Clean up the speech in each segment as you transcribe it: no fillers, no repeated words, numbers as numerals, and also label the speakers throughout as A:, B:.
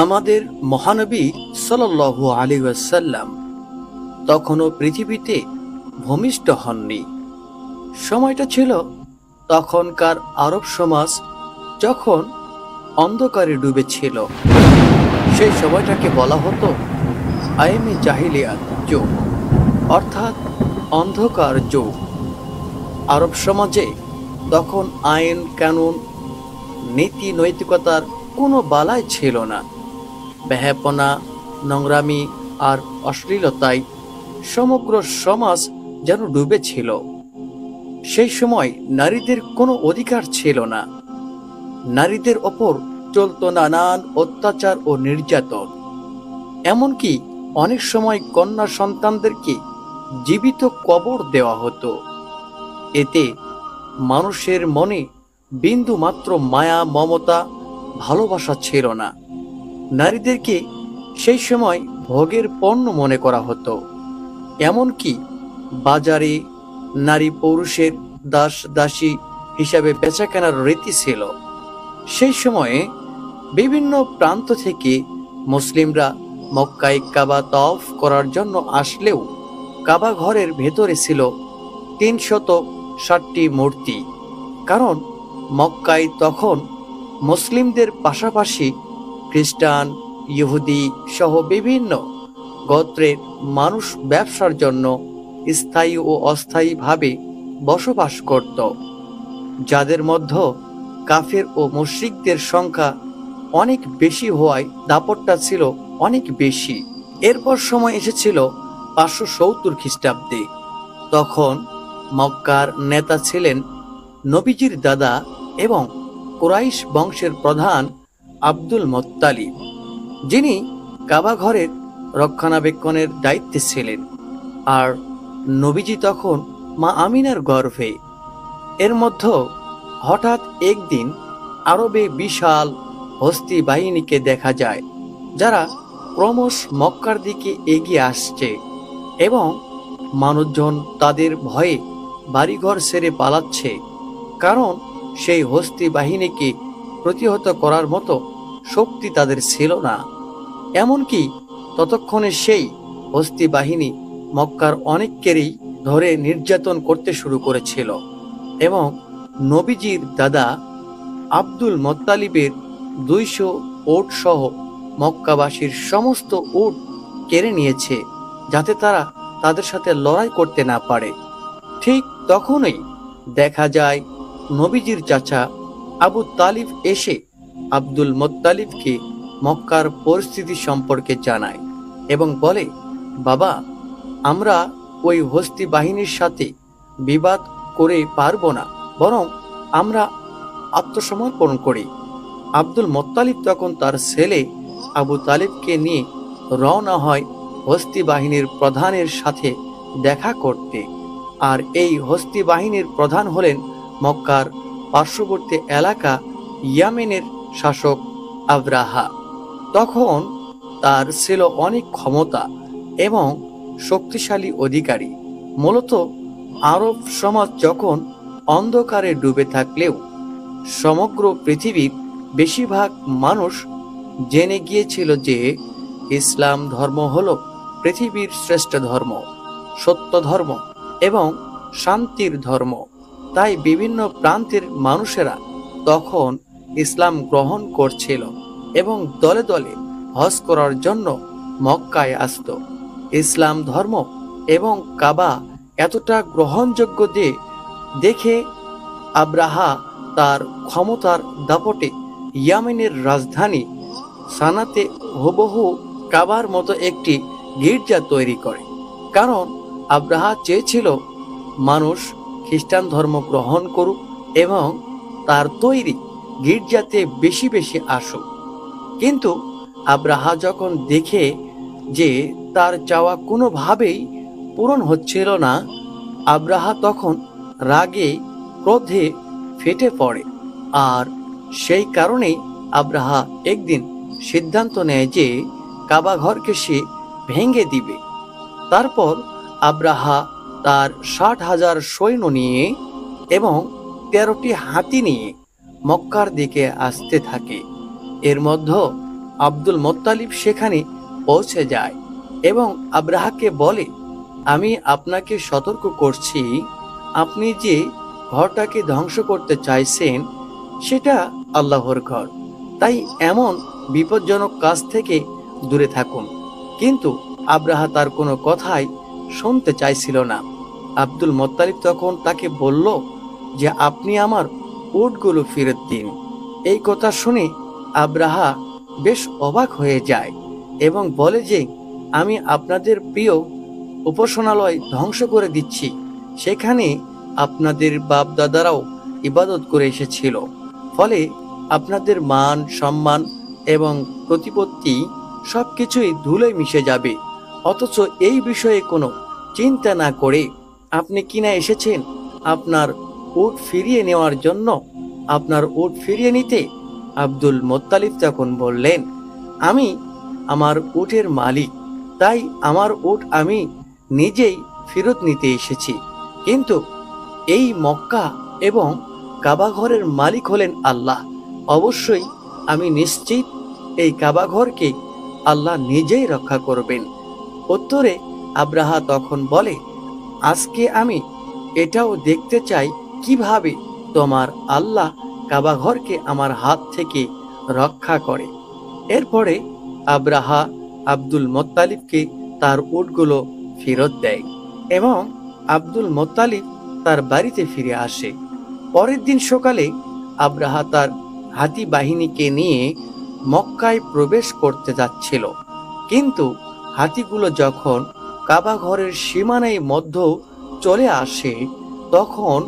A: আমাদের মহানবী সাল্লাল্লাহু আলাইহি ওয়াসাল্লাম তখনও পৃথিবীতে ভূমিষ্ঠ হননি। সময়টা ছিল তখনকার আরব সমাজ যখন অন্ধকারে ডুবেছিল। সেই সময়টাকে বলা হতো আইমে জাহিলিয়াত যুগ, অর্থাৎ অন্ধকার যুগ। আরব সমাজে তখন আইন কানুন, নীতি নৈতিকতার কোনো বালাই ছিল না। বেহাপনা, নোংরামি আর অশ্লীলতায় সমগ্র সমাজ যেন ডুবেছিল। সেই সময় নারীদের কোনো অধিকার ছিল না। নারীদের ওপর চলত নানান অত্যাচার ও নির্যাতন। এমনকি অনেক সময় কন্যা সন্তানদেরকে জীবিত কবর দেওয়া হতো। এতে মানুষের মনে বিন্দু মাত্র মায়া, মমতা, ভালোবাসা ছিল না। নারীদেরকে সেই সময় ভোগের পণ্য মনে করা হতো। এমনকি বাজারে নারী পুরুষের দাস দাসী হিসাবে বেচাকেনার রীতি ছিল। সেই সময়ে বিভিন্ন প্রান্ত থেকে মুসলিমরা মক্কায় কাবা তওয়াফ করার জন্য আসলেও কাবা ঘরের ভেতরে ছিল ৩৬০টি মূর্তি। কারণ মক্কায় তখন মুসলিমদের পাশাপাশি খ্রিস্টান, ইহুদি সহ বিভিন্ন গোত্রের মানুষ ব্যবসার জন্য স্থায়ী ও অস্থায়ীভাবে বসবাস করত, যাদের মধ্যে কাফের ও মুশরিকদের সংখ্যা অনেক বেশি হওয়ায় দাপটটা ছিল অনেক বেশি। এরপর সময় এসেছিল ৫৭০ খ্রিস্টাব্দে। তখন মক্কার নেতা ছিলেন নবীজির দাদা এবং কুরাইশ বংশের প্রধান আব্দুল মুত্তালিব, যিনি কাবা ঘরের রক্ষণাবেক্ষণের দায়িত্বে ছিলেন। আর নবীজি তখন মা আমিনার গর্ভে। এর মধ্যে হঠাৎ একদিন আরবে বিশাল হস্তি বাহিনীকে দেখা যায়, যারা ক্রমশ মক্কার দিকে এগিয়ে আসছে এবং মানুষজন তাদের ভয়ে বাড়িঘর ছেড়ে পালাচ্ছে। কারণ সেই হস্তি বাহিনীকে প্রতিহত করার মতো শক্তি তাদের ছিল না। এমনকি ততক্ষণে সেই হস্তি বাহিনী মক্কার অনেককেরই ধরে নির্যাতন করতে শুরু করেছিল এবং নবীজির দাদা আব্দুল মুত্তালিবের ২০০ উট সহ মক্কাবাসীর সমস্ত উট কেড়ে নিয়েছে, যাতে তারা তাদের সাথে লড়াই করতে না পারে। ঠিক তখনই দেখা যায় নবীজির চাচা আবু তালিব এসে আব্দুল মুত্তালিবকে মক্কার পরিস্থিতি সম্পর্কে জানায় এবং বলে, বাবা, আমরা ওই হস্তি বাহিনীর সাথে বিবাদ করে পারবো না, বরং আমরা আত্মসমর্পণ করি। আব্দুল মুত্তালিব তখন তার ছেলে আবু তালিবকে নিয়ে রওনা হয় হস্তি বাহিনীর প্রধানের সাথে দেখা করতে। আর এই হস্তি বাহিনীর প্রধান হলেন মক্কার পার্শ্ববর্তী এলাকা ইয়ামেনের শাসক আবরাহা। তখন তার ছিল অনেক ক্ষমতা এবং শক্তিশালী অধিকারী। মূলত আরব সমাজ যখন অন্ধকারে ডুবে থাকলেও সমগ্র পৃথিবীর বেশিরভাগ মানুষ জেনে গিয়েছিল যে ইসলাম ধর্ম হলো পৃথিবীর শ্রেষ্ঠ ধর্ম, সত্য ধর্ম এবং শান্তির ধর্ম। তাই বিভিন্ন প্রান্তের মানুষেরা তখন ইসলাম গ্রহণ করছিল এবং দলে দলে হজ করার জন্য মক্কায় আসত। ইসলাম ধর্ম এবং কাবা এতটা গ্রহণযোগ্য যে দেখে আবরাহা তার ক্ষমতার দাপটে ইয়ামেনের রাজধানী সানাতে হুবহু কাবার মতো একটি গির্জা তৈরি করে। কারণ আবরাহা চেয়েছিল মানুষ খ্রিস্টান ধর্ম গ্রহণ করুক এবং তার তৈরি গির্জাতে বেশি বেশি আসুক। কিন্তু আবরাহা যখন দেখে যে তার চাওয়া কোনোভাবেই পূরণ হচ্ছিল না, আবরাহা তখন রাগে ক্রোধে ফেটে পড়ে। আর সেই কারণেই আবরাহা একদিন সিদ্ধান্ত নেয় যে কাবা ঘরকে সে ভেঙে দিবে। তারপর আবরাহা তার ৬০,০০০ সৈন্য নিয়ে এবং ১৩টি হাতি নিয়ে মক্কার দিকে আসতে থাকে। এর মধ্যে আব্দুল মোত্তালিব সেখানে পৌঁছে যায় এবং আব্রাহাকে বলে, আমি আপনাকে সতর্ক করছি, আপনি যে ঘরটাকে ধ্বংস করতে চাইছেন সেটা আল্লাহর ঘর, তাই এমন বিপজ্জনক কাজ থেকে দূরে থাকুন। কিন্তু আব্রাহা তার কোনো কথাই শুনতে চাইছিল না। আব্দুল মোত্তালিব তখন তাকে বলল যে, আপনি আমার উটগুলো ফেরত দিন। এই কথা শুনে আব্রাহা বেশ অবাক হয়ে যায় এবং বলে যে, আমি আপনাদের প্রিয় উপাসনালয় ধ্বংস করে দিচ্ছি, সেখানে আপনাদের বাপ দাদারাও ইবাদত করে এসেছিল, ফলে আপনাদের মান সম্মান এবং প্রতিপত্তি সবকিছুই ধুলোয় মিশে যাবে। অথচ এই বিষয়ে কোনো চিন্তা না করে আপনি কিনা এসেছেন আপনার উট ফিরিয়ে নেওয়ার জন্য। আপনার উট ফিরিয়ে নিতে আব্দুল মোত্তালিব তখন বললেন, আমি আমার উটের মালিক, তাই আমার উট আমি নিজেই ফেরত নিতে এসেছি। কিন্তু এই মক্কা এবং কাবা ঘরের মালিক হলেন আল্লাহ। অবশ্যই আমি নিশ্চিত এই কাবা ঘরকে আল্লাহ নিজেই রক্ষা করবেন। উত্তরে আব্রাহা তখন বলে, আজকে আমি এটাও দেখতে চাই কিভাবে তোমার আল্লাহ কাবা ঘরকে আমার হাত থেকে রক্ষা করে। এরপরে আব্রাহা আব্দুল মোত্তালিবকে তার উটগুলো ফেরত দেয় এবং আব্দুল মোত্তালিব তার বাড়িতে ফিরে আসে। পরের দিন সকালে আব্রাহা তার হাতি বাহিনীকে নিয়ে মক্কায় প্রবেশ করতে যাচ্ছিল, কিন্তু হাতিগুলো যখন কাবা ঘরের সীমানায় মধ্য চলে আসে তখন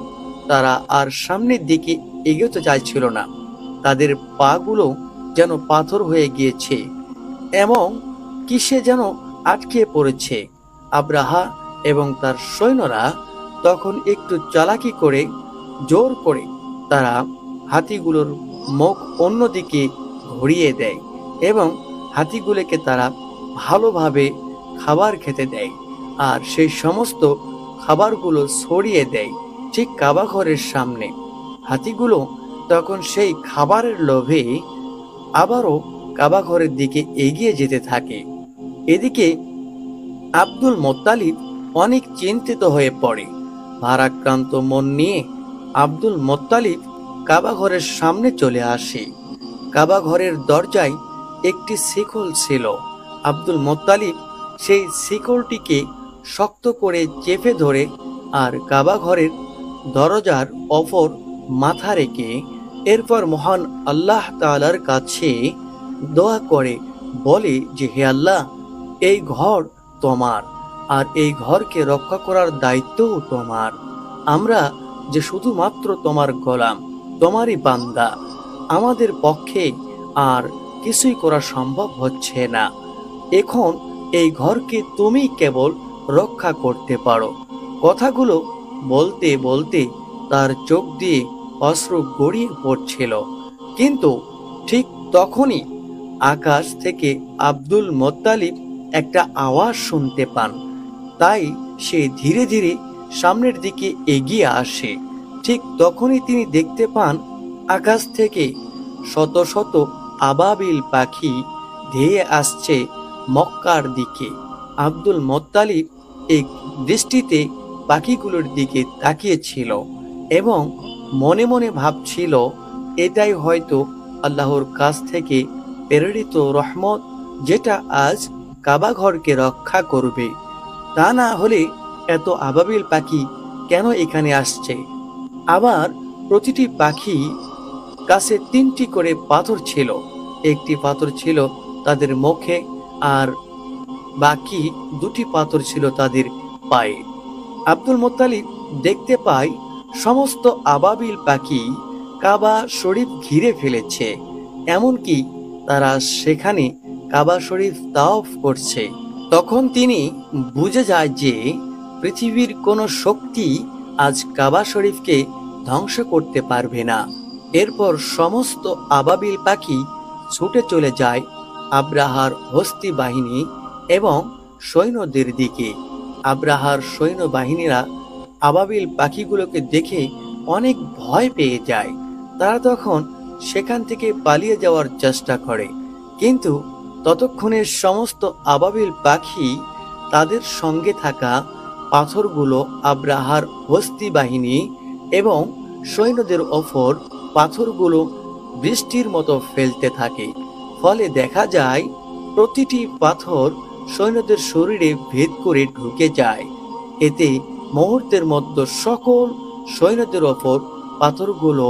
A: তারা আর সামনের দিকে এগোতে চাইছিল না। তাদের পাগুলো যেন পাথর হয়ে গিয়েছে এবং কিসে যেন আটকে পড়েছে। আব্রাহা এবং তার সৈন্যরা তখন একটু চালাকি করে জোর করে তারা হাতিগুলোর মুখ অন্যদিকে ঘুরিয়ে দেয় এবং হাতিগুলোকে তারা ভালোভাবে খাবার খেতে দেয় আর সেই সমস্ত খাবারগুলো ছড়িয়ে দেয় ঠিক কাবা ঘরের সামনে। হাতিগুলো তখন সেই খাবারের লোভে আবারও কাবা ঘরের দিকে এগিয়ে যেতে থাকে। এদিকে আব্দুল মোত্তালিব অনেক চিন্তিত হয়ে পড়ে। ভারাক্রান্ত মন নিয়ে আব্দুল মোত্তালিব কাবা ঘরের সামনে চলে আসে। কাবা ঘরের দরজায় একটি শিকল ছিল। আব্দুল মোত্তালিব সেই শিকলটিকে শক্ত করে চেপে ধরে আর কাবা ঘরের দরজার অপর মাথা রেখে এরপর মহান আল্লাহ তাআলার কাছে দোয়া করে বলে যে, হে আল্লাহ, এই ঘর তোমার আর এই ঘরকে রক্ষা করার দায়িত্বও তোমার। আমরা যে শুধুমাত্র তোমার গোলাম, তোমারই বান্দা, আমাদের পক্ষে আর কিছুই করা সম্ভব হচ্ছে না। এখন এই ঘরকে তুমি কেবল রক্ষা করতে পারো। কথাগুলো বলতে বলতে তার চোখ দিয়ে অশ্রু গড়িয়ে পড়ছিল। কিন্তু ঠিক তখনই আকাশ থেকে আব্দুল মোত্তালিব একটা আওয়াজ শুনতে পান। তাই সে ধীরে ধীরে সামনের দিকে এগিয়ে আসে। ঠিক তখনই তিনি দেখতে পান আকাশ থেকে শত শত আবাবিল পাখি ধেয়ে আসছে মক্কার দিকে। আব্দুল মোত্তালিব এই দৃষ্টিতে পাখিগুলোর দিকে তাকিয়েছিল এবং মনে মনে ভাবছিল, এটাই হয়তো আল্লাহর কাছ থেকে প্রেরিত রহমত, যেটা আজ কাবা ঘরকে রক্ষা করবে। তা না হলে এত আবাবিল পাখি কেন এখানে আসছে? আবার প্রতিটি পাখি কাছে 3টি করে পাথর ছিল। একটি পাথর ছিল তাদের মুখে আর বাকি 2টি পাথর ছিল তাদের পায়ে। আব্দুল মোত্তালিব দেখতে পায় সমস্ত আবাবিল পাখি কাবা শরীফ ঘিরে ফেলেছে, এমনকি তারা সেখানে কাবা শরীফ তাওয়াফ করছে। তখন তিনি বুঝে যায় যে পৃথিবীর কোনো শক্তি আজ কাবা শরীফকে ধ্বংস করতে পারবে না। এরপর সমস্ত আবাবিল পাখি ছুটে চলে যায় আব্রাহার হস্তি বাহিনী এবং সৈন্যদের দিকে। আব্রাহার সৈন্যবাহিনীরা আবাবিল পাখিগুলোকে দেখে অনেক ভয় পেয়ে যায়। তারা তখন সেখান থেকে পালিয়ে যাওয়ার চেষ্টা করে, কিন্তু ততক্ষণে সমস্ত আবাবিল পাখি তাদের সঙ্গে থাকা পাথরগুলো আব্রাহার হস্তি বাহিনী এবং সৈন্যদের ওপর পাথরগুলো বৃষ্টির মতো ফেলতে থাকে। ফলে দেখা যায় প্রতিটি পাথর সৈন্যদের শরীরে ভেদ করে ঢুকে যায়। এতে মুহূর্তের মধ্যে সকল সৈন্যদের ওপর পাথরগুলো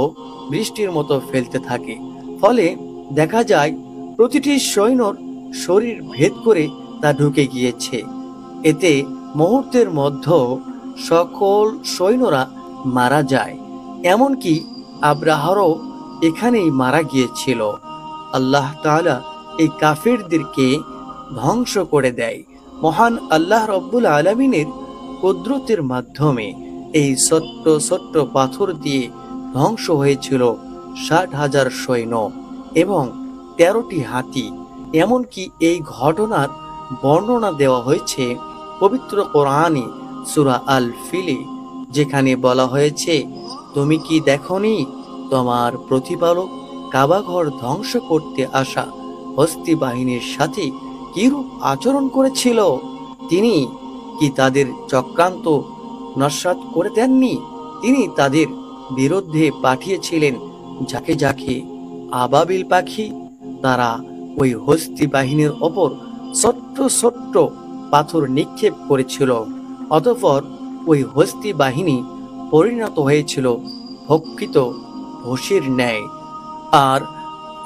A: বৃষ্টির মতো ফেলতে থাকে। ফলে দেখা যায় প্রতিটি সৈন্যর শরীর ভেদ করে তা ঢুকে গিয়েছে। এতে মুহূর্তের মধ্যে সকল সৈন্যরা মারা যায়। এমনকি আব্রাহারও এখানেই মারা গিয়েছিল। আল্লাহ তাআলা এই কাফিরদেরকে ধ্বংস করে দেয়। মহান আল্লাহ রব্বুল আলামিনের কুদরতের মাধ্যমে এই ছোট্ট ছোট্ট পাথর দিয়ে ধ্বংস হয়েছিল 60,000 সৈন্য এবং 13টি হাতি। এমনকি এই ঘটনার বর্ণনা দেওয়া হয়েছে পবিত্র কোরআনে সূরা আল ফিলে, যেখানে বলা হয়েছে, তুমি কি দেখনি তোমার প্রতিপালক কাবাঘর ধ্বংস করতে আসা হস্তি বাহিনীর সাথে কিরূপ আচরণ করেছিল? তিনি কি তাদের চক্রান্ত নস্যাৎ করে দেননি? তিনি তাদের বিরুদ্ধে পাঠিয়েছিলেন যাকে যাকে আবাবিল পাখি। তারা ওই হস্তি বাহিনীর ওপর ছোট্ট ছোট্ট পাথর নিক্ষেপ করেছিল। অতঃপর ওই হস্তি বাহিনী পরিণত হয়েছিল ভক্ষিত ভূষির ন্যায়। আর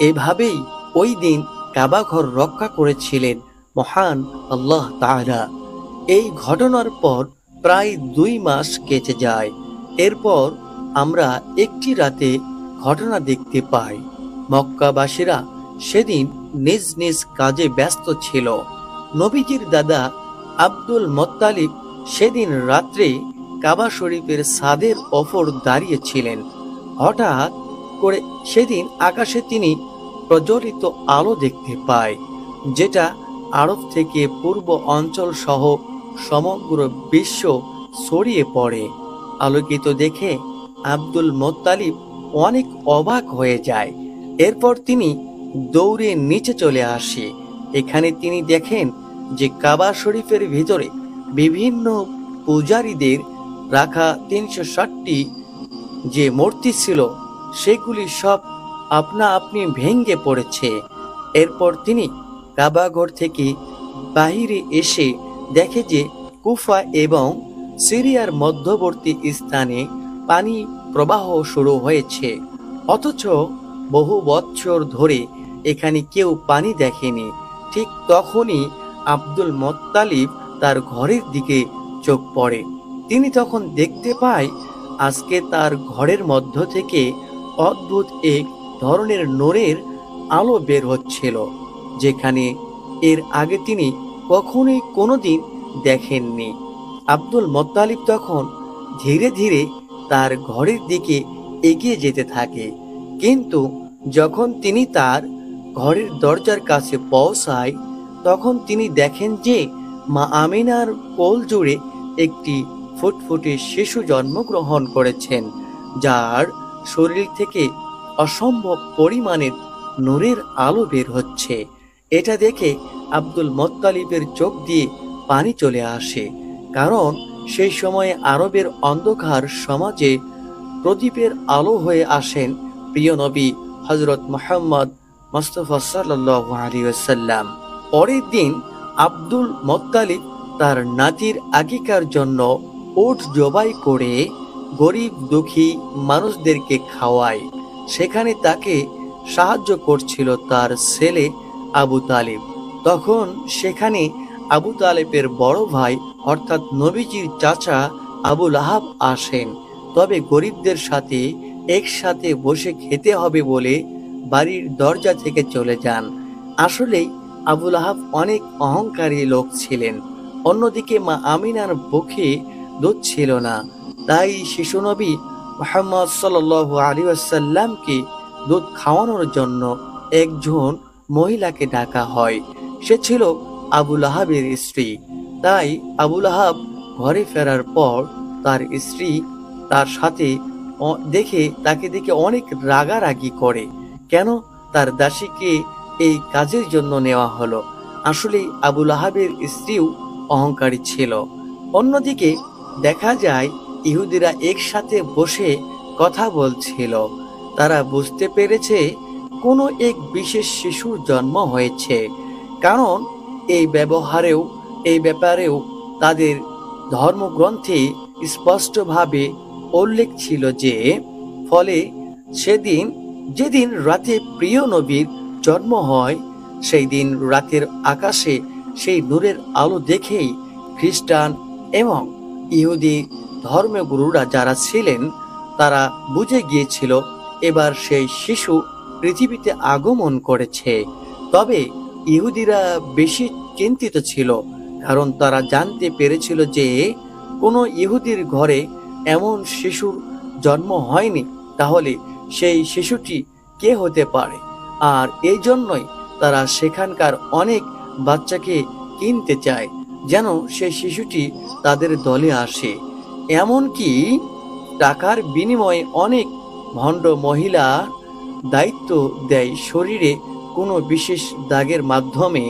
A: এভাবেই ওই দিন কাবাঘর রক্ষা করেছিলেন মহান আল্লাহ তাআলা। এই ঘটনার পর প্রায় 2 মাস কেটে যায়। এরপর আমরা একটি রাতে ঘটনা দেখতে পাই। মক্কাবাসীরা সেদিন নিজ নিজ কাজে ব্যস্ত ছিল। নবীজির দাদা আব্দুল মুত্তালিব সেদিন রাত্রে কাবা শরীফের ছাদের ওপর দাঁড়িয়ে ছিলেন। হঠাৎ করে সেদিন আকাশে তিনি প্রজ্বলিত আলো দেখতে পায়, যেটা আরব থেকে পূর্ব অঞ্চল সহ সমগ্র বিশ্ব ছড়িয়ে পড়ে। আলোকিত দেখে আব্দুল মুত্তালিব অনেক অবাক হয়ে যায়। এরপর তিনি দৌড়ে নিচে চলে আসে। এখানে তিনি দেখেন যে কাবা শরীফের ভিতরে বিভিন্ন পূজারীদের রাখা 360টি যে মূর্তি ছিল সেগুলি সব আপনা আপনি ভেঙে পড়েছে। এরপর তিনি কাবাঘর থেকে বাহিরে এসে দেখে যে কুফা এবং সিরিয়ার মধ্যবর্তী স্থানে পানি প্রবাহ শুরু হয়েছে, অথচ বহু বৎসর ধরে এখানে কেউ পানি দেখেনি। ঠিক তখনই আব্দুল মুত্তালিব তার ঘরের দিকে চোখ পড়ে। তিনি তখন দেখতে পায় আজকে তার ঘরের মধ্য থেকে অদ্ভুত এক ধরনের নূরের আলো বের হচ্ছিল, যেখানে এর আগে তিনি কখনোই কোনোদিন দেখেননি। আব্দুল মুত্তালিব তখন ধীরে ধীরে তার ঘরের দিকে এগিয়ে যেতে থাকে। কিন্তু যখন তিনি তার ঘরের দরজার কাছে পৌঁছায়, তখন তিনি দেখেন যে মা আমিনার কোল জুড়ে একটি ফুটফুটে শিশু জন্মগ্রহণ করেছেন, যার শরীর থেকে অসম্ভব পরিমাণের নূরের আলো বের হচ্ছে। এটা দেখে আব্দুল মুত্তালিবের চোখ দিয়ে পানি চলে আসে, কারণ সেই সময়ে আরবের অন্ধকার সমাজে প্রদীপের আলো হয়ে আসেন প্রিয় নবী হযরত মুহাম্মদ মুস্তাফা সাল্লাল্লাহু আলাইহি ওয়াসাল্লাম। পরের দিন আব্দুল মুত্তালিব তার নাতির আকিকার জন্য উট জবাই করে গরিব দুঃখী মানুষদেরকে খাওয়ায়। সেখানে তাকে সাহায্য করছিল তার ছেলে আবু তালিব। তখন সেখানে আবু তালেবের বড় ভাই অর্থাৎ নবীজির চাচা আবু লাহাব আসেন। তবে গরিবদের সাথে একসাথে বসে খেতে হবে বলে বাড়ির দরজা থেকে চলে যান। আসলেই আবু লাহাব অনেক অহংকারী লোক ছিলেন। অন্যদিকে মা আমিনার বুকে দুধ ছিল না, তাই শিশু নবী মুহাম্মদ সাল্লাল্লাহু আলাইহি ওয়াসাল্লামকে দুধ খাওয়ানোর জন্য একজন মহিলাকে ডাকা হয়। সে ছিল আবু লাহাবের স্ত্রী। তাই আবু লাহাব ঘরে ফেরার পর তার স্ত্রী তার সাথে তাকে দেখে অনেক রাগারাগি করে। কেন তার দাসীকে এই কাজের জন্য নেওয়া হলো। আসলে আবুল আহাবের স্ত্রীও অহংকারী ছিল। অন্যদিকে দেখা যায় ইহুদিরা একসাথে বসে কথা বলছিল। তারা বুঝতে পেরেছে কোনো এক বিশেষ শিশুর জন্ম হয়েছে, কারণ এই ব্যাপারেও তাদের ধর্মগ্রন্থে স্পষ্টভাবে উল্লেখ ছিল যে ফলে যেদিন রাতে প্রিয় নবীর জন্ম হয়, সেই দিন রাতের আকাশে সেই নূরের আলো দেখেই খ্রিস্টান এবং ইহুদি ধর্মগুরুরা যারা ছিলেন তারা বুঝে গিয়েছিল এবার সেই শিশু পৃথিবীতে আগমন করেছে। তবে ইহুদিরা বেশি চিন্তিত ছিল, কারণ তারা জানতে পেরেছিল যে কোনো ইহুদির ঘরে এমন শিশুর জন্ম হয়নি, তাহলে সেই শিশুটি কে হতে পারে। আর এই জন্যই তারা সেখানকার অনেক বাচ্চাকে কিনতে চায়, যেন সেই শিশুটি তাদের দলে আসে। এমনকি টাকার বিনিময়ে অনেক ভণ্ড মহিলা দায়িত্ব দেয় শরীরে কোনো বিশেষ দাগের মাধ্যমে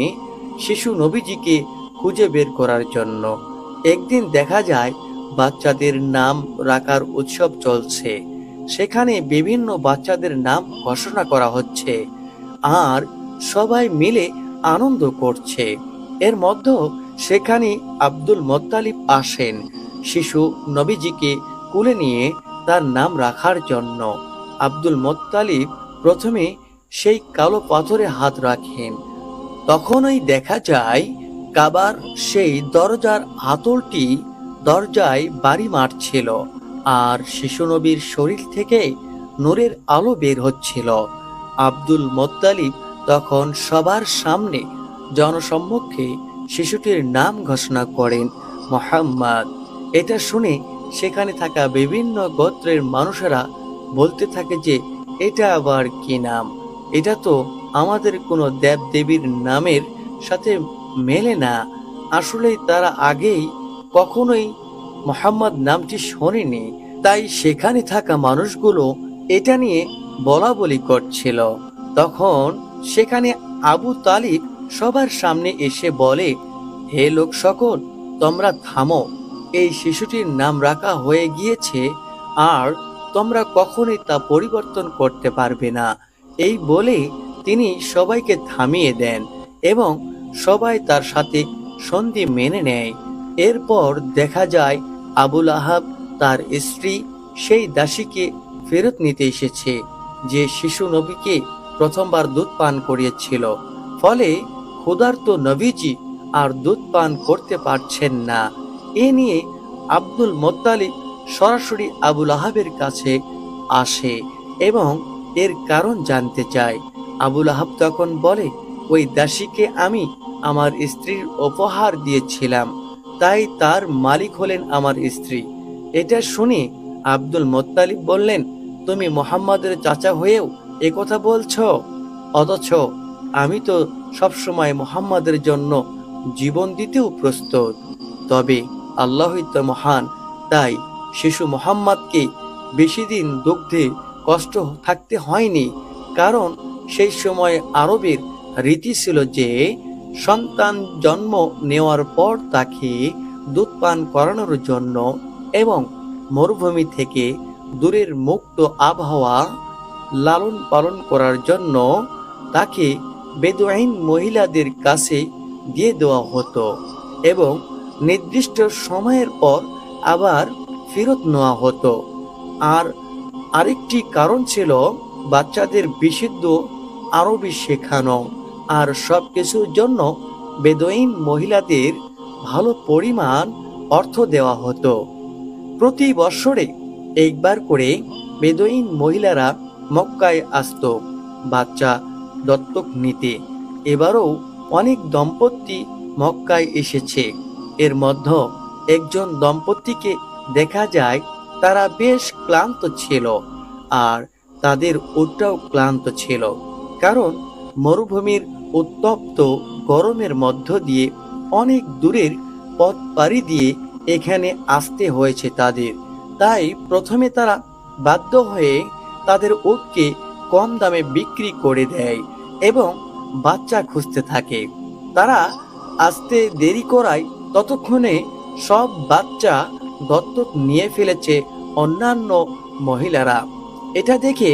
A: শিশু নবীজিকে খুঁজে বের করার জন্য। একদিন দেখা যায় বাচ্চাদের নাম রাখার উৎসব চলছে। সেখানে বিভিন্ন বাচ্চাদের নাম ঘোষণা করা হচ্ছে আর সবাই মিলে আনন্দ করছে। এর মধ্যে সেখানে আব্দুল মোত্তালিব আসেন শিশু নবীজিকে কুলে নিয়ে তার নাম রাখার জন্য। আব্দুল মোত্তালিব প্রথমে সেই কালো পাথরে হাত রাখেন। তখনই দেখা যায় কাবার সেই দরজার হাতলটি দরজায় বাড়ি মারছিল আর শিশু নবীর শরীর থেকে নূরের আলো বের হচ্ছিল। আব্দুল মোত্তালিব তখন সবার সামনে জনসম্মুখে শিশুটির নাম ঘোষণা করেন মুহাম্মদ। এটা শুনে সেখানে থাকা বিভিন্ন গোত্রের মানুষেরা বলতে থাকে যে এটা আবার কি নাম, এটা তো আমাদের কোনো দেব দেবীর নামের সাথে মেলে না। আসলেই তারা আগেই কখনোই মুহাম্মদ নামটি শোনেনি, তাই সেখানে থাকা মানুষগুলো এটা নিয়ে বলা বলি করছিল। তখন সেখানে আবু তালিব সবার সামনে এসে বলে, হে লোক সকল, তোমরা থামো, এই শিশুটির নাম রাখা হয়ে গিয়েছে আর তোমরা কখনোই তা পরিবর্তন করতে পারবে না। এই বলে তিনি সবাইকে থামিয়ে দেন এবং সবাই তার সাথে সন্ধি মেনে নেয়। এরপর দেখা যায় আবুল আহাব তার স্ত্রী সেই দাসীকে ফেরত নিতে এসেছে যে শিশু নবীকে প্রথমবার দুধ পান করিয়েছিল। ফলে ক্ষুধার্ত নবীজি আর দুধ পান করতে পারছেন না। এ নিয়ে আব্দুল মোত্তালিব সরাসরি আবুল আহাবের কাছে আসে এবং এর কারণ জানতে চায়। আবুল আহাব তখন বলে, ওই দাসীকে আমি আমার স্ত্রীর উপহার দিয়েছিলাম, তাই তার মালিক হলেন আমার স্ত্রী। এটা শুনে আব্দুল মোত্তালিব বললেন, তুমি মুহাম্মাদের চাচা হয়েও একথা বলছো, অথচ আমি তো সবসময় মুহাম্মাদের জন্য জীবন দিতেও প্রস্তুত। তবে আল্লাহই তো মহান, তাই শিশু মুহাম্মাদকে বেশি দিন দুগ্ধে কষ্ট থাকতে হয়নি, কারণ সেই সময় আরবের রীতি ছিল যে সন্তান জন্ম নেওয়ার পর তাকে দুধ পান করানোর জন্য এবং মরুভূমি থেকে দূরের মুক্ত আবহাওয়া লালন পালন করার জন্য তাকে বেদুইন মহিলাদের কাছে দিয়ে দেওয়া হতো এবং নির্দিষ্ট সময়ের পর আবার ফেরত নেওয়া হতো। আর আরেকটি কারণ ছিল বাচ্চাদের বিশুদ্ধ আরবি শেখানো, আর সব কিছুর জন্য বেদুইন মহিলাদের ভালো পরিমাণ অর্থ দেওয়া হতো। প্রতি বছরে একবার করে বেদুইন মহিলারা মক্কায় আসতো বাচ্চা দত্তক নিতে। এবারও অনেক দম্পতি মক্কায় এসেছে। এর মধ্যে একজন দম্পতিকে দেখা যায় তারা বেশ ক্লান্ত ছিল আর তাদের উটটাও ক্লান্ত ছিল, কারণ মরুভূমির উত্তপ্ত গরমের মধ্য দিয়ে অনেক দূরের পথ পাড়ি দিয়ে এখানে আসতে হয়েছে তাদের। তাই প্রথমে তারা বাধ্য হয়ে তাদের উটকে কম দামে বিক্রি করে দেয় এবং বাচ্চা খুঁজতে থাকে। তারা আসতে দেরি করায় ততক্ষণে সব বাচ্চা দত্তক নিয়ে ফেলেছে অন্যান্য মহিলারা। এটা দেখে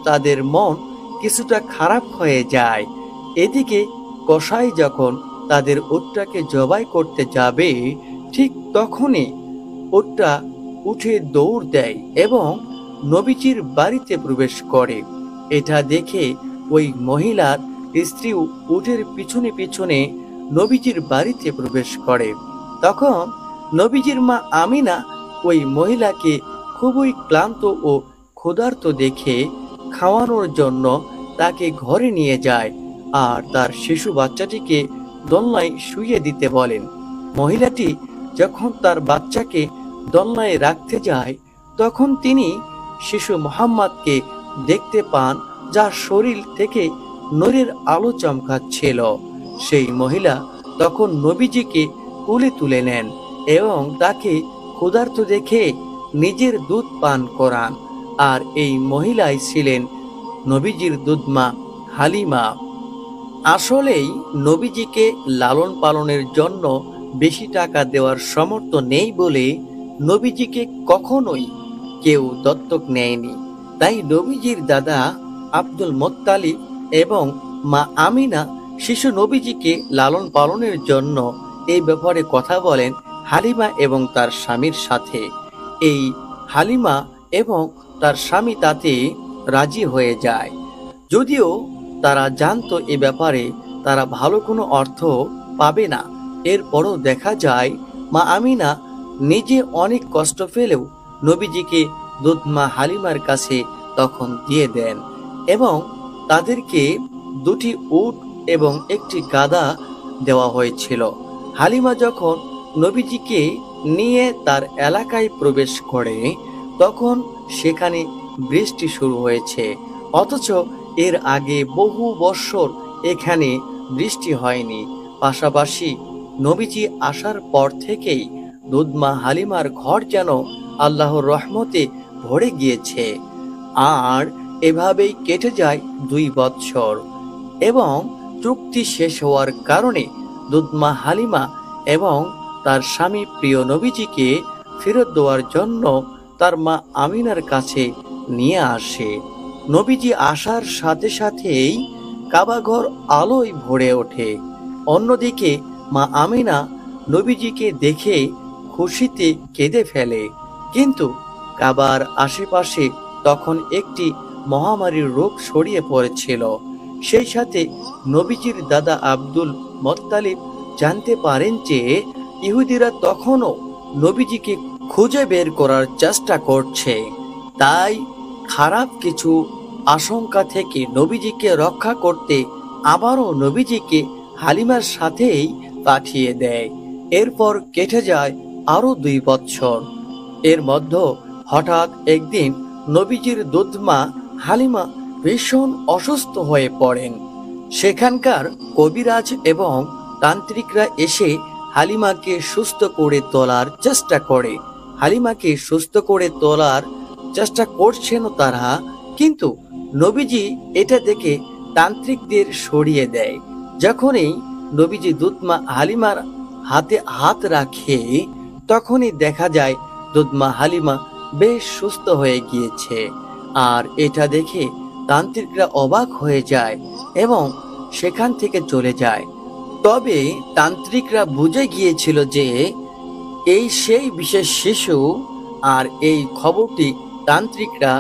A: তাদের মন কিছুটা খারাপ হয়ে যায়। এদিকে কসাই যখন তাদের উটটাকে জবাই করতে যাবে, ঠিক তখনই উটটা উঠে দৌড় দেয় এবং নবীজির বাড়িতে প্রবেশ করে। এটা দেখে ওই মহিলার স্ত্রী উটের পিছনে পিছনে নবীজির বাড়িতে প্রবেশ করে। তখন নবীজির মা আমিনা ওই মহিলাকে খুবই ক্লান্ত ও ক্ষুধার্ত দেখে খাওয়ানোর জন্য তাকে ঘরে নিয়ে যায় আর তার শিশু বাচ্চাটিকে দোলনায় শুইয়ে দিতে বলেন। মহিলাটি যখন তার বাচ্চাকে দোলনায় রাখতে যায়, তখন তিনি শিশু মোহাম্মদকে দেখতে পান, যার শরীর থেকে নূরের আলো চমকাচ্ছিল। সেই মহিলা তখন নবীজিকে কোলে তুলে নেন এবং তাকে ক্ষুধার্ত দেখে নিজের দুধ পান করান। আর এই মহিলাই ছিলেন নবীজির দুধমা হালিমা। আসলেই নবীজিকে লালন পালনের জন্য বেশি টাকা দেওয়ার সামর্থ্য নেই বলে নবীজিকে কখনোই কেউ দত্তক নেয়নি। তাই নবীজির দাদা আব্দুল মুত্তালিব এবং মা আমিনা শিশু নবীজিকে লালন পালনের জন্য এই ব্যাপারে কথা বলেন হালিমা এবং তার স্বামীর সাথে। এই হালিমা এবং তার স্বামী তাতে রাজি হয়ে যায়। যদিও তারা জানতো এ ব্যাপারে তারা ভালো কোনো অর্থ পাবে না, এরপরও দেখা যায় মা আমিনা নিজে অনেক কষ্ট পেলেও নবীজিকে দুধ মা হালিমার কাছে তখন দিয়ে দেন এবং তাদেরকে 2টি উট এবং একটি গাধা দেওয়া হয়েছিল। হালিমা যখন নবীজিকে নিয়ে তার এলাকায় প্রবেশ করে, তখন সেখানে বৃষ্টি শুরু হয়েছে, অথচ এর আগে বহু বছর এখানে বৃষ্টি হয়নি। পাশাপাশি নবীজি আসার পর থেকেই দুধমা হালিমার ঘর যেন আল্লাহর রহমতে ভরে গিয়েছে। আর এভাবেই কেটে যায় 2 বছর এবং চুক্তি শেষ হওয়ার কারণে দুধমা হালিমা এবং তার স্বামী প্রিয় নবীজিকে ফেরত দেওয়ার জন্য তার মা আমিনার কাছে নিয়ে আসে। নবীজি আসার সাথে সাথেই কাবাঘর আলোয় ভরে ওঠে। অন্যদিকে মা আমিনা নবীজিকে দেখে খুশিতে কেঁদে ফেলে। কিন্তু কাবার আশেপাশে তখন একটি মহামারীর রোগ ছড়িয়ে পড়েছিল। সেই সাথে নবীজির দাদা আব্দুল মুত্তালিব জানতে পারেন যে ইহুদিরা তখনও নবীজিকে খুঁজে বের করার চেষ্টা করছে। তাই খারাপ কিছু আশঙ্কা থেকে নবীজিকে রক্ষা করতে আবারও নবীজিকে হালিমার সাথেই পাঠিয়ে দেয়। এরপর কেটে যায় আরো 2 বছর। এর মধ্যে হঠাৎ একদিন নবীজির দুধমা হালিমা ভীষণ অসুস্থ হয়ে পড়েন। সেখানকার কবিরাজ এবং তান্ত্রিকরা এসে হালিমাকে সুস্থ করে তোলার চেষ্টা করে। হালিমাকে সুস্থ করে তোলার চেষ্টা করছেন তারা, কিন্তু নবীজি এটা দেখে তান্ত্রিকদের সরিয়ে দেয়। যখনই নবীজি দুধমা হালিমার হাতে হাত রাখে, তখনই দেখা যায় দুধমা হালিমা বেশ সুস্থ হয়ে গিয়েছে। আর এটা দেখে তান্ত্রিকরা অবাক হয়ে যায় এবং সেখান থেকে চলে যায়। তবে তান্ত্রিকরা বুঝে গিয়েছিল যে এই সেই বিশেষ শিশু, আর এই খবরটি তান্ত্রিকরা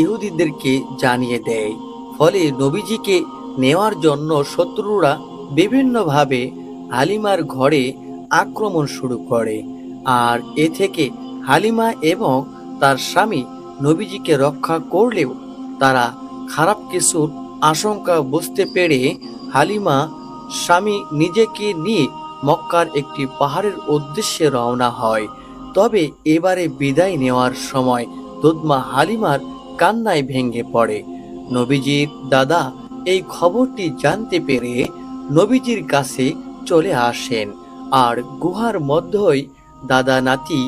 A: ইহুদিদেরকে জানিয়ে দেয়। ফলে নবীজিকে নেওয়ার জন্য শত্রুরা বিভিন্নভাবে হালিমার ঘরে আক্রমণ শুরু করে। আর এ থেকে হালিমা এবং তার স্বামী নবীজিকে রক্ষা করলেও তারা খারাপ কিছুর আশঙ্কা বুঝতে পেরে হালিমা স্বামী নিজেকে নিয়ে মক্কার একটি পাহাড়ের উদ্দেশ্যে রওনা হয়। তবে এবারে বিদায় নেওয়ার সময় দুধমা হালিমার কান্নায় ভেঙে পড়ে। নবীজির দাদা এই খবরটি জানতে পেরে নবীজির কাছে চলে আসেন আর গুহার মধ্যেই দাদা নাতি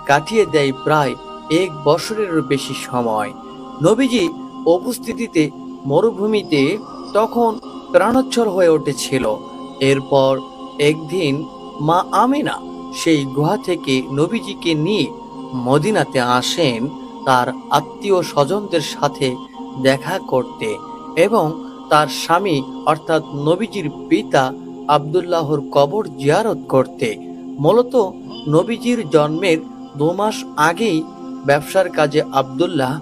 A: কাটিয়ে দেয় প্রায় 1 বছরেরও বেশি সময়। নবীজি উপস্থিতিতে মরুভূমিতে তখন প্রাণোচ্ছল হয়ে উঠেছিল। এরপর একদিন মা আমিনা সেই গুহা থেকে নবীজিকে নিয়ে মদিনাতে আসেন তার আত্মীয় স্বজনদের সাথে দেখা করতে এবং তার স্বামী অর্থাৎ নবীজির পিতা আব্দুল্লাহর কবর জিয়ারত করতে। মূলত নবীজির জন্মের 2 মাস আগেই ব্যবসার কাজে আব্দুল্লাহ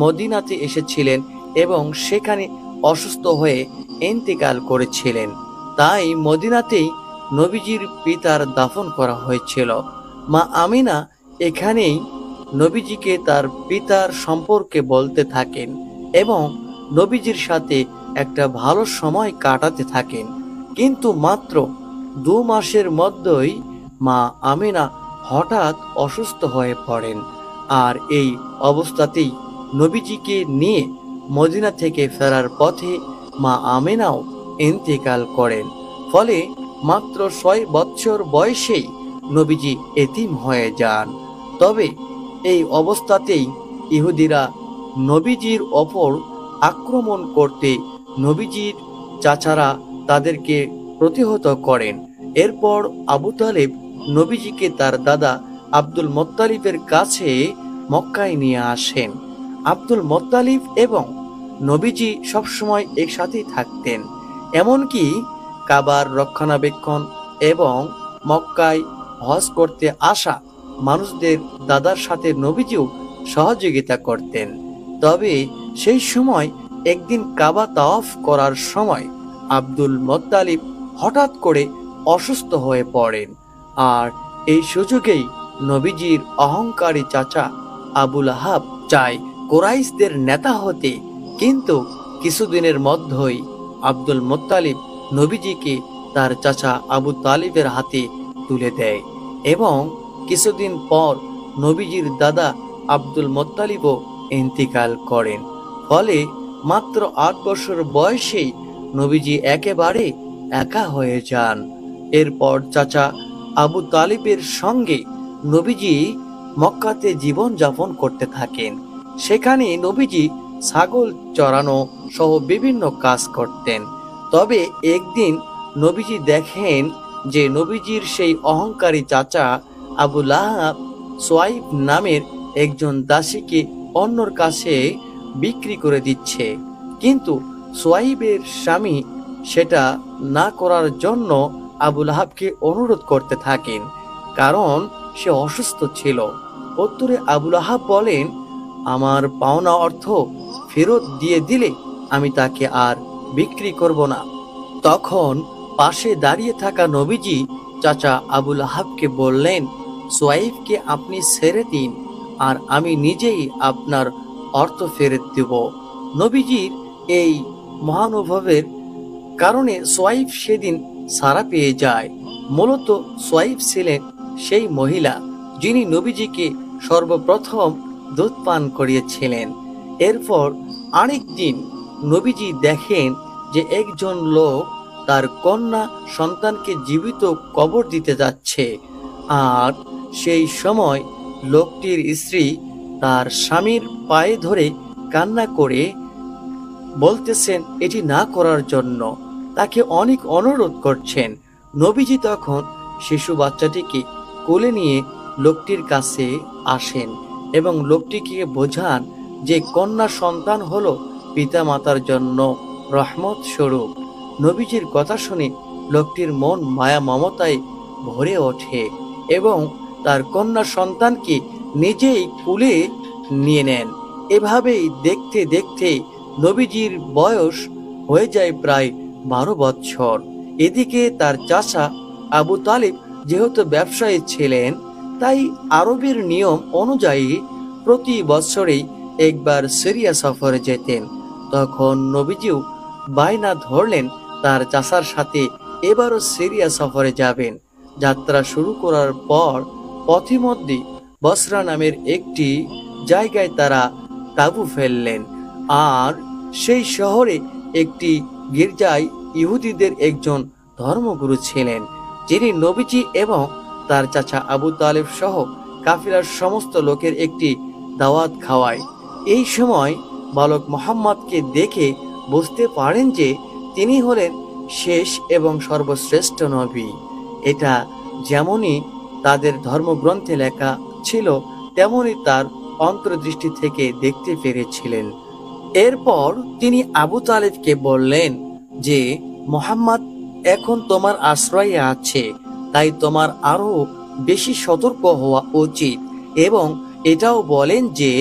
A: মদিনাতে এসেছিলেন এবং সেখানে অসুস্থ হয়ে ইন্তেকাল করেছিলেন। তাই মদিনাতেই নবীজির পিতার দাফন করা হয়েছিল। মা আমিনা এখানেই নবীজিকে তার পিতার সম্পর্কে বলতে থাকেন এবং নবীজির সাথে একটা ভালো সময় কাটাতে থাকেন। কিন্তু মাত্র 2 মাসের মধ্যেই মা আমিনা হঠাৎ অসুস্থ হয়ে পড়েন। আর এই অবস্থাতেই নবীজিকে নিয়ে মদিনা থেকে ফেরার পথে মা আমিনাও ইন্তেকাল করেন। ফলে মাত্র 6 বছর বয়সেই নবীজি এতিম হয়ে যান। তবে এই অবস্থাতেই ইহুদিরা নবীজির ওপর আক্রমণ করতে নবীজির চাচারা তাদেরকে প্রতিহত করেন। এরপর আবু তালেব নবীজিকে তার দাদা আব্দুল মুত্তালিবের কাছে মক্কায় নিয়ে আসেন। আব্দুল মুত্তালিব এবং নবীজি সবসময় একসাথেই থাকতেন। এমনকি কাবার রক্ষণাবেক্ষণ এবং মক্কায় হজ করতে আসা মানুষদের দাদার সাথে নবীজিও সহযোগিতা করতেন। তবে সেই সময় একদিন কাবা তাওয়াফ করার সময় আব্দুল মুত্তালিব হঠাৎ করে অসুস্থ হয়ে পড়েন। আর এই সুযোগেই নবীজির অহংকারী চাচা আবুল আহাব চায় কুরাইশদের নেতা হতে, কিন্তু কিছুদিনের মধ্যেই আব্দুল মুত্তালিব নবীজিকে তার চাচা আবু তালিবের হাতে তুলে দেয় এবং কিছুদিন পর নবীজির দাদা আব্দুল মুত্তালিবও ইন্তেকাল করেন। ফলে মাত্র 8 বছর বয়সেই নবীজি একেবারে একা হয়ে যান। এরপর চাচা আবু তালিবের সঙ্গে নবীজি মক্কাতে জীবন যাপন করতে থাকেন। সেখানে নবীজি ছাগল চড়ানো সহ বিভিন্ন কাজ করতেন। তবে একদিন নবীজি দেখেন যে নবীজির সেই অহংকারী চাচা আবু লাহাব সোয়াইব নামের একজন দাসীকে অন্যর কাছে বিক্রি করে দিচ্ছে, কিন্তু সোয়াইবের স্বামী সেটা না করার জন্য আবু লাহাবকে অনুরোধ করতে থাকেন, কারণ সে অসুস্থ ছিল। উত্তরে আবু লাহাব বলেন, আমার পাওনা অর্থ ফেরত দিয়ে দিলে আমি তাকে আর বিক্রি করব না। তখন পাশে দাঁড়িয়ে থাকা নবীজি চাচা আবু লাহাবকে বললেন, সোয়াইবকে আপনি ছেড়ে দিন আর আমি নিজেই আপনার অর্থ ফেরত দেব। নবীজির এই মহানুভবের কারণে সোয়াইব সেদিন ছাড়া পেয়ে যায়। মূলত সোয়াইব ছিলেন সেই মহিলা যিনি নবীজিকে সর্বপ্রথম দুধ পান করিয়েছিলেন। এরপর আরেক দিন নবীজি দেখেন যে একজন লোক তার কন্যা সন্তানকে জীবিত কবর দিতে যাচ্ছে, আর সেই সময় লোকটির স্ত্রী তার স্বামীর পায়ে ধরে কান্না করে বলতেছেন এটি না করার জন্য, তাকে অনেক অনুরোধ করছেন। নবীজি তখন শিশু বাচ্চাটিকে কোলে নিয়ে লোকটির কাছে আসেন এবং লোকটিকে বোঝান যে কন্যা সন্তান হলো পিতা মাতার জন্য রহমত স্বরূপ। নবীজির কথা শুনে লোকটির মন মায়া মমতায় ভরে ওঠে এবং তার কন্যা সন্তানকে নিজেই কোলে নিয়ে নেন। এভাবেই দেখতে দেখতে নবীজির বয়স হয়ে যায় প্রায় 12 বছর। এদিকে তার চাচা আবু তালিব যেহেতু ব্যবসায়ী ছিলেন, তাই আরবের নিয়ম অনুযায়ী প্রতি বছরেই একবার সিরিয়া সফরে যেতেন। তখন নবীজিও বায়না ধরলেন তার চাচার সাথে এবারও সিরিয়া সফরে যাবেন। যাত্রা শুরু করার পর পথিমধ্যে বসরা নামের একটি জায়গায় তারা তাঁবু ফেললেন, আর সেই শহরে একটি গির্জায় ইহুদিদের একজন ধর্মগুরু ছিলেন, যিনি নবীজি এবং তার চাচা আবু তালেব সহ কাফিলার সমস্ত লোকের একটি দাওয়াত খাওয়ায়। এই সময় বালক মোহাম্মদকে দেখে বুঝতে পারেন যে তিনি হলেন শেষ এবং সর্বশ্রেষ্ঠ নবী। এটা যেমনই তাদের ধর্মগ্রন্থে লেখা ছিল তেমনই তার অন্তর্দৃষ্টি থেকে দেখতে পেরেছিলেন। এরপর তিনি আবু তালেবকে বললেন যে মুহাম্মদ এখন তোমার আশ্রয়ে আছে, তাই তোমার আরো বেশি সতর্ক হওয়া উচিত, এবং এটাও বলেন যে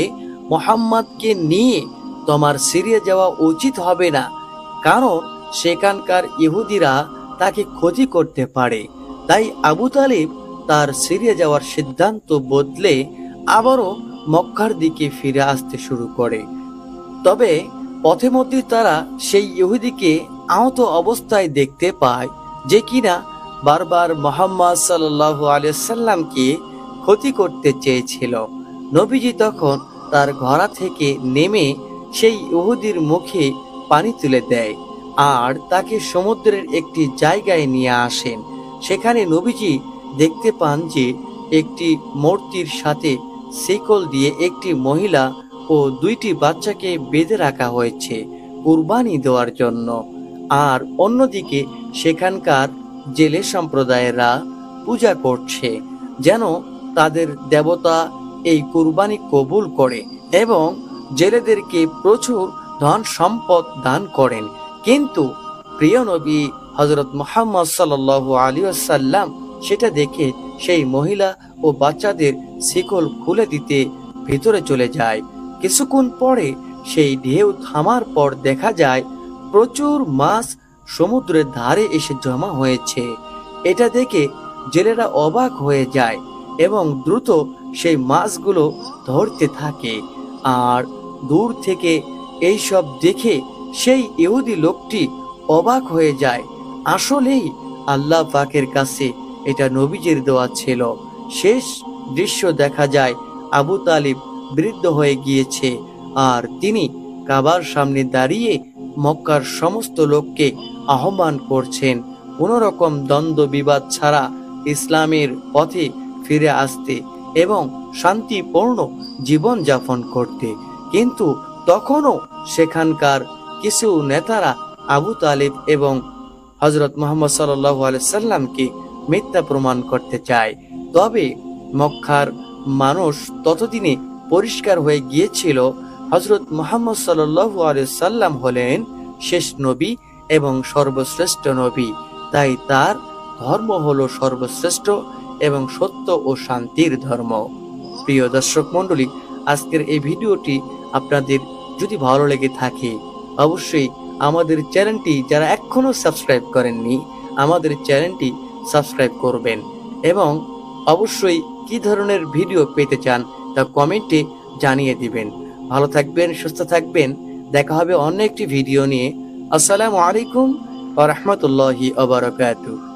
A: মুহাম্মদকে নিয়ে তোমার সিরিয়া যাওয়া উচিত হবে না, কারণ সেখানকার ইহুদিরা তাকে ক্ষতি করতে পারে। তাই আবু তালেব তার সিরিয়া যাওয়ার সিদ্ধান্ত বদলে আবারও মক্কার দিকে ফিরে আসতে শুরু করে। তবে পথে মধ্যে তারা সেই ইহুদিকে আহত অবস্থায় দেখতে পায়, যে কিনা বারবার মুহাম্মদ সাল্লাল্লাহু আলাইহি সাল্লামকে ক্ষতি করতে চেয়েছিল। নবীজি তখন তার ঘোড়া থেকে নেমে সেই ইহুদির মুখে পানি তুলে দেয় আর তাকে সমুদ্রের একটি জায়গায় নিয়ে আসেন। সেখানে নবীজি দেখতে পান যে একটি মূর্তির সাথে শিকল দিয়ে একটি মহিলা ও দুইটি বাচ্চাকে বেঁধে রাখা হয়েছে কুরবানি দেওয়ার জন্য। আর অন্যদিকে সেখানকার জেলে সম্প্রদায়েরা পূজা করছে যেন তাদের দেবতা এই কুরবানি কবুল করে এবং জেলেদেরকে প্রচুর ধন সম্পদ দান করেন। কিন্তু প্রিয় নবী হযরত মুহাম্মদ সাল্লাল্লাহু আলাইহি ওয়াসাল্লাম সেটা দেখে সেই মহিলা ও বাচ্চাদের শিকল খুলে দিতে ভিতরে চলে যায়। কিছুক্ষণ পরে সেই ঢেউ থামার পর দেখা যায় প্রচুর মাছ সমুদ্রের ধারে এসে জমা হয়েছে। এটা দেখে জেলেরা অবাক হয়ে যায় এবং দ্রুত সেই মাছগুলো ধরতে থাকে। আর দূর থেকে এই সব দেখে সেই ইহুদি লোকটি অবাক হয়ে যায়। আসলেই আল্লাহ পাকের কাছে এটা নবীজির দোয়া ছিল। শেষ দৃশ্য দেখা যায় আবু তালিব বৃদ্ধ হয়ে গিয়েছে আর তিনি কাবার সামনে দাঁড়িয়ে মক্কার সমস্ত লোককে আহ্বান করছেন কোনো রকম দ্বন্দ্ব বিবাদ ছাড়া ইসলামের পথে ফিরে আসতে এবং শান্তিপূর্ণ জীবন যাপন করতে। কিন্তু তখনও সেখানকার কিছু নেতারা আবু তালিব এবং হযরত মুহাম্মদ সাল্লাল্লাহু আলাইহি সাল্লামকে মিথ্যা প্রমাণ করতে চায়। তবে মক্কার মানুষ ততদিনে পরিষ্কার হয়ে গিয়েছিল হযরত মুহাম্মদ সাল্লাল্লাহু আলাইহি সাল্লাম হলেন শেষ নবী এবং সর্বশ্রেষ্ঠ নবী। তাই তার ধর্ম হলো সর্বশ্রেষ্ঠ এবং সত্য ও শান্তির ধর্ম। প্রিয় দর্শক মণ্ডলী, আজকের এই ভিডিওটি আপনাদের যদি ভালো লেগে থাকে অবশ্যই আমাদের চ্যানেলটি যারা এখনো সাবস্ক্রাইব করেননি আমাদের চ্যানেলটি সাবস্ক্রাইব করবেন এবং অবশ্যই কি ধরনের ভিডিও পেতে চান তা কমেন্টে জানিয়ে দিবেন। ভালো থাকবেন, সুস্থ থাকবেন। দেখা হবে অন্য একটি ভিডিও নিয়ে। আসসালামু আলাইকুম ওয়া রাহমাতুল্লাহি ওয়া বারাকাতুহু।